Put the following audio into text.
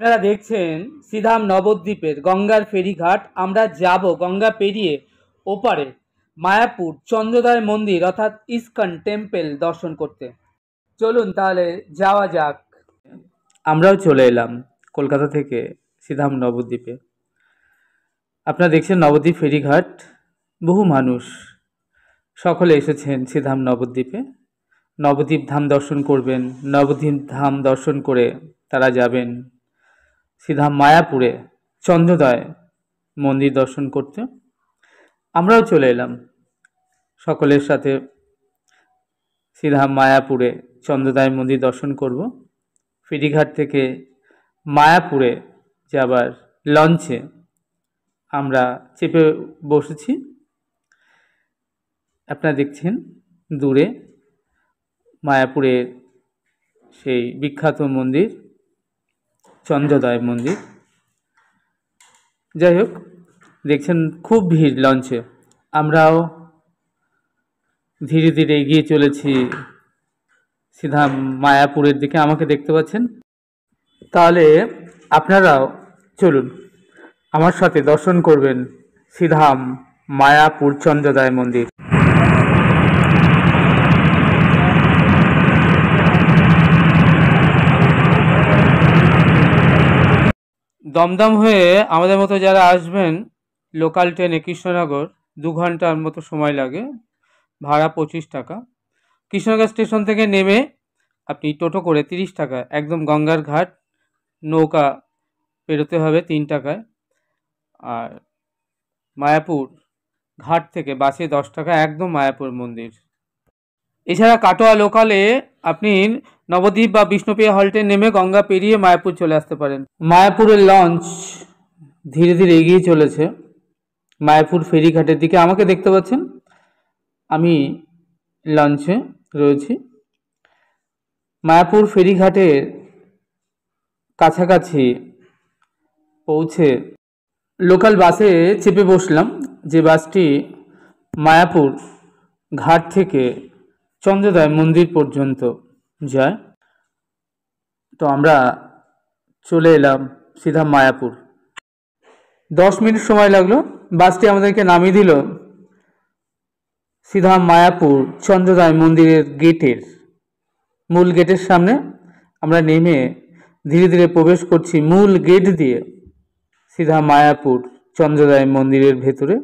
আপনারা দেখছেন শ্রীধাম নবদ্বীপের গঙ্গার ফেরিঘাট। আমরা যাব গঙ্গা পেরিয়ে ওপারে মায়াপুর চন্দ্রোদয় মন্দির অর্থাৎ ইস্কন টেম্পল দর্শন করতে। চলুন তাহলে যাওয়া যাক। আমরাও চলে এলাম কলকাতা থেকে শ্রীধাম নবদ্বীপে। আপনারা দেখছেন নবদ্বীপ ফেরিঘাট, বহু মানুষ সকলে এসেছেন শ্রীধাম নবদ্বীপে। নবদ্বীপ ধাম দর্শন করবেন, নবদ্বীপ ধাম দর্শন করে তারা যাবেন শ্রীধাম মায়াপুরে চন্দ্রোদয় মন্দির দর্শন করতে। আমরাও চলে এলাম সকলের সাথে শ্রীধাম মায়াপুরে চন্দ্রোদয় মন্দির দর্শন করব। ফেরিঘাট থেকে মায়াপুরে যাবার লঞ্চে আমরা চেপে বসেছি। আপনারা দেখছেন দূরে মায়াপুরের সেই বিখ্যাত মন্দির চন্দ্রোদয় মন্দির। যাই হোক, দেখছেন খুব ভিড় লঞ্চে। আমরাও ধীরে ধীরে এগিয়ে চলেছি শ্রীধাম মায়াপুরের দিকে। আমাকে দেখতে পাচ্ছেন, তাহলে আপনারাও চলুন আমার সাথে দর্শন করবেন শ্রীধাম মায়াপুর চন্দ্রোদয় মন্দির। দমদম হয়ে আমাদের মতো যারা আসবেন লোকাল ট্রেনে কৃষ্ণনগর 2 ঘন্টার মতো সময় লাগে, ভাড়া 25 টাকা। কৃষ্ণনগর স্টেশন থেকে নেমে আপনি টোটো করে 30 টাকা একদম গঙ্গার ঘাট, নৌকা পেরোতে হবে 3 টাকায়। আর মায়াপুর ঘাট থেকে বাসে 10 টাকা একদম মায়াপুর মন্দির। এছাড়া কাটোয়া লোকালে আপনি নবদ্বীপ বা বিষ্ণুপ্রিয়া হল্টে নেমে গঙ্গা পেরিয়ে মায়াপুর চলে আসতে পারেন। মায়াপুরের লঞ্চ ধীরে ধীরে এগিয়ে চলেছে মায়াপুর ফেরিঘাটের দিকে। আমাকে দেখতে পাচ্ছেন, আমি লঞ্চে রয়েছি। মায়াপুর ফেরিঘাটের কাছাকাছি পৌঁছে লোকাল বাসে চেপে বসলাম, যে বাসটি মায়াপুর ঘাট থেকে চন্দ্রোদয় মন্দির পর্যন্ত যায়। তো আমরা চলে এলাম সিধা মায়াপুর। 10 মিনিট সময় লাগলো। বাসটি আমাদেরকে নামিয়ে দিল সিধা মায়াপুর চন্দ্রোদয় মন্দিরের গেটের মূল গেটের সামনে। আমরা নেমে ধীরে ধীরে প্রবেশ করছি মূল গেট দিয়ে সিধা মায়াপুর চন্দ্রোদয় মন্দিরের ভেতরে।